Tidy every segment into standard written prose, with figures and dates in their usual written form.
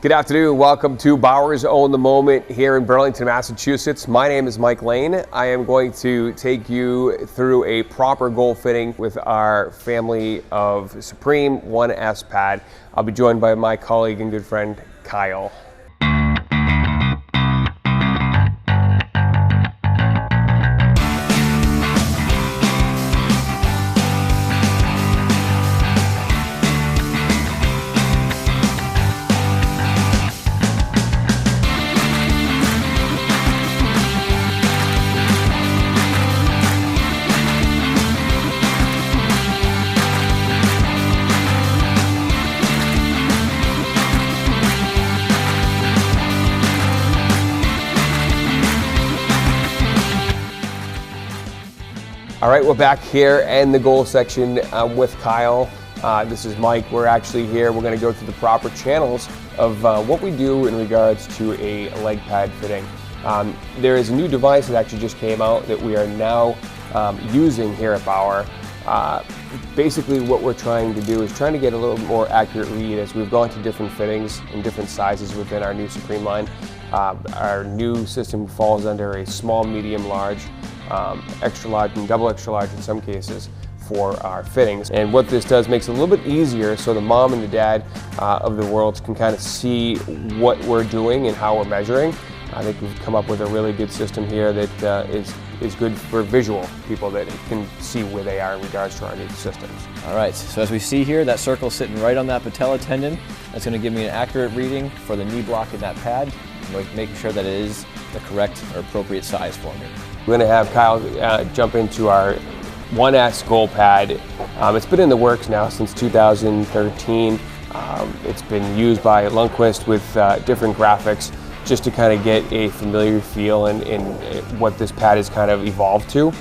Good afternoon. Welcome to Bauer's Own the Moment here in Burlington, Massachusetts. My name is Mike Lane. I am going to take you through a proper goal fitting with our family of Supreme 1S pad. I'll be joined by my colleague and good friend, Kyle. All right, we're back here in the goal section with Kyle. This is Mike. We're actually here. We're going to go through the proper channels of what we do in regards to a leg pad fitting. There is a new device that actually just came out that we are now using here at Bauer. Basically what we're trying to do is trying to get a little more accurate read as we've gone to different fittings and different sizes within our new Supreme line. Our new system falls under a small, medium, large, extra large and double extra large in some cases for our fittings. And what this does makes it a little bit easier so the mom and the dad of the world can kind of see what we're doing and how we're measuring. I think we've come up with a really good system here that is good for visual people that can see where they are in regards to our new systems. All right, so as we see here, that circle sitting right on that patella tendon. That's going to give me an accurate reading for the knee block in that pad, making sure that it is the correct or appropriate size for me. We're going to have Kyle jump into our 1S goal pad. It's been in the works now since 2013. It's been used by Lundquist with different graphics just to kind of get a familiar feel in what this pad has kind of evolved to.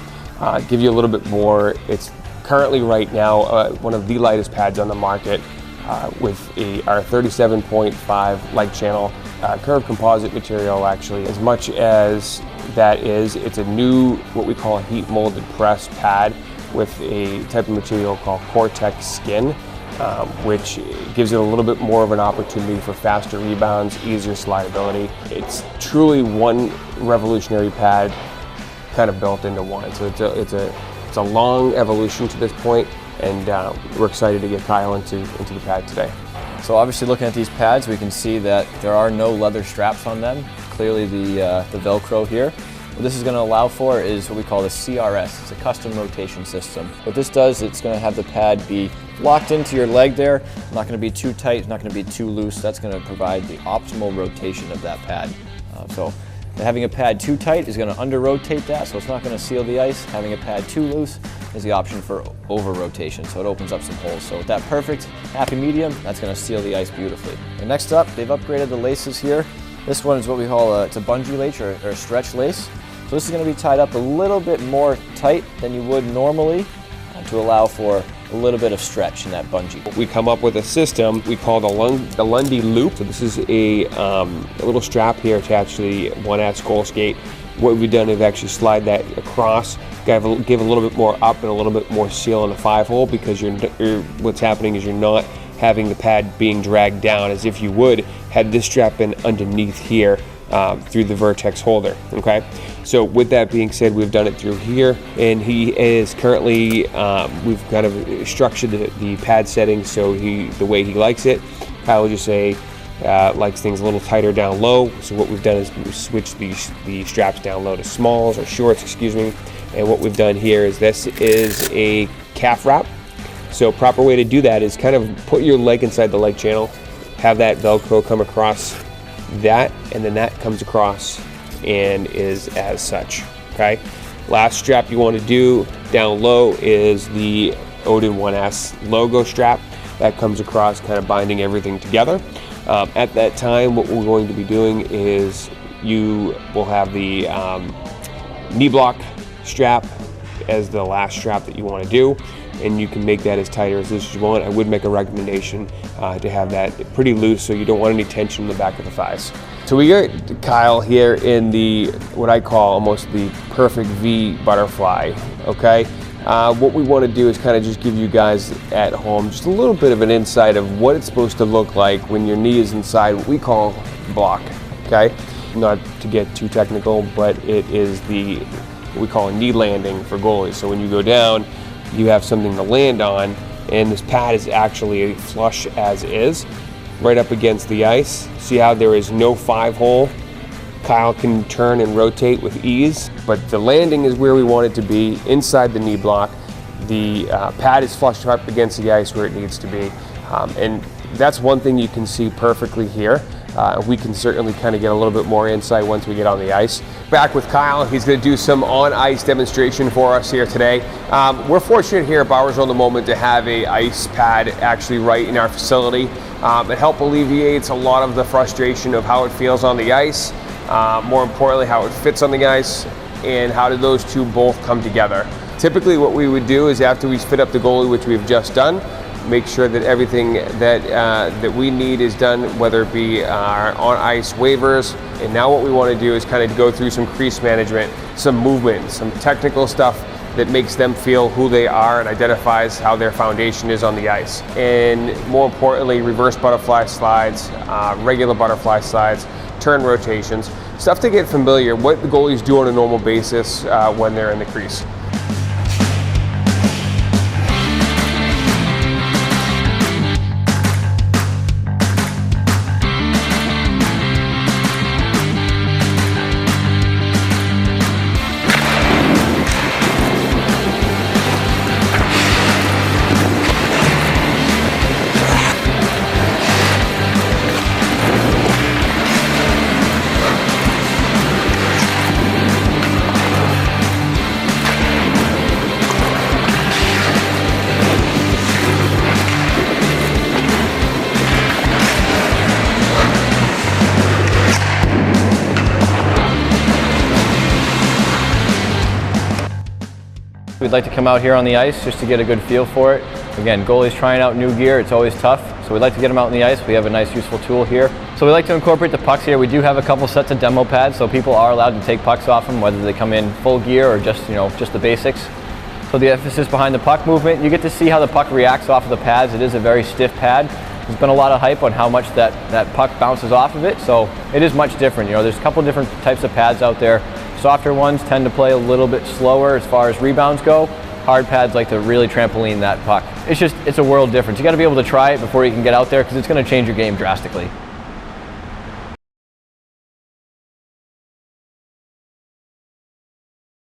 Give you a little bit more. It's currently right now one of the lightest pads on the market with our 37.5 leg channel curved composite material. Actually, as much as that is, it's a new what we call a heat molded press pad with a type of material called Cortex skin, which gives it a little bit more of an opportunity for faster rebounds, easier slidability. It's truly one revolutionary pad kind of built into one. So it's a long evolution to this point, and we're excited to get Kyle into the pad today. So obviously looking at these pads, we can see that there are no leather straps on them. Clearly the Velcro here. What this is going to allow for is what we call the CRS. It's a custom rotation system. What this does, it's going to have the pad be locked into your leg there. It's not going to be too tight, it's not going to be too loose. That's going to provide the optimal rotation of that pad. So having a pad too tight is going to under-rotate that, so it's not going to seal the ice. Having a pad too loose is the option for over-rotation, so it opens up some holes. So with that perfect happy medium, that's going to seal the ice beautifully. And next up, they've upgraded the laces here. This one is what we call it's a bungee lace or a stretch lace. So this is going to be tied up a little bit more tight than you would normally to allow for a little bit of stretch in that bungee. We come up with a system we call the Lundy Loop. So this is a little strap here attached to the 1S goal skate. What we've done is actually slide that across, give a little bit more up and a little bit more seal in the 5-hole, because what's happening is you're not having the pad being dragged down as if you would had this strap been underneath here through the Vertex holder. Okay, so with that being said, we've done it through here, and he is currently we've kind of structured the pad settings so the way he likes it. Kyle would just say likes things a little tighter down low. So what we've done is we've switched the straps down low to smalls or shorts, excuse me. And what we've done here is this is a calf wrap. So proper way to do that is kind of put your leg inside the leg channel, have that Velcro come across that, and then that comes across and is as such. Okay. Last strap you want to do down low is the OD1S logo strap. That comes across, kind of binding everything together. At that time, what we're going to be doing is you will have the knee block strap as the last strap that you want to do, and you can make that as tight or as loose as you want. I would make a recommendation to have that pretty loose so you don't want any tension in the back of the thighs. So we got Kyle here in the what I call almost the perfect V butterfly. Okay, What we want to do is kind of just give you guys at home just a little bit of an insight of what it's supposed to look like when your knee is inside what we call block, okay? Not to get too technical, but it is what we call a knee landing for goalies. So when you go down, you have something to land on, and this pad is actually flush as is, right up against the ice. See how there is no 5-hole? Kyle can turn and rotate with ease, but the landing is where we want it to be, inside the knee block. The pad is flushed up against the ice where it needs to be. And that's one thing you can see perfectly here. We can certainly kind of get a little bit more insight once we get on the ice. Back with Kyle, he's going to do some on-ice demonstration for us here today. We're fortunate here at Bauer's on the Moment to have a ice pad actually right in our facility. It helps alleviates a lot of the frustration of how it feels on the ice. More importantly, how it fits on the ice, and how do those two both come together. Typically what we would do is after we fit up the goalie, which we've just done, make sure that everything that we need is done, whether it be our on-ice waivers. And now what we want to do is kind of go through some crease management, some movement, some technical stuff that makes them feel who they are and identifies how their foundation is on the ice. And more importantly, reverse butterfly slides, regular butterfly slides, turn rotations, stuff to get familiar what the goalies do on a normal basis when they're in the crease. We'd like to come out here on the ice just to get a good feel for it. Again, goalies trying out new gear, it's always tough. So we'd like to get them out on the ice. We have a nice useful tool here. So we like to incorporate the pucks here. We do have a couple sets of demo pads, so people are allowed to take pucks off them, whether they come in full gear or just, just the basics. So the emphasis behind the puck movement, you get to see how the puck reacts off of the pads. It is a very stiff pad. There's been a lot of hype on how much that puck bounces off of it, so it is much different. There's a couple different types of pads out there. Softer ones tend to play a little bit slower as far as rebounds go. Hard pads like to really trampoline that puck. It's a world difference. You got to be able to try it before you can get out there, because it's going to change your game drastically.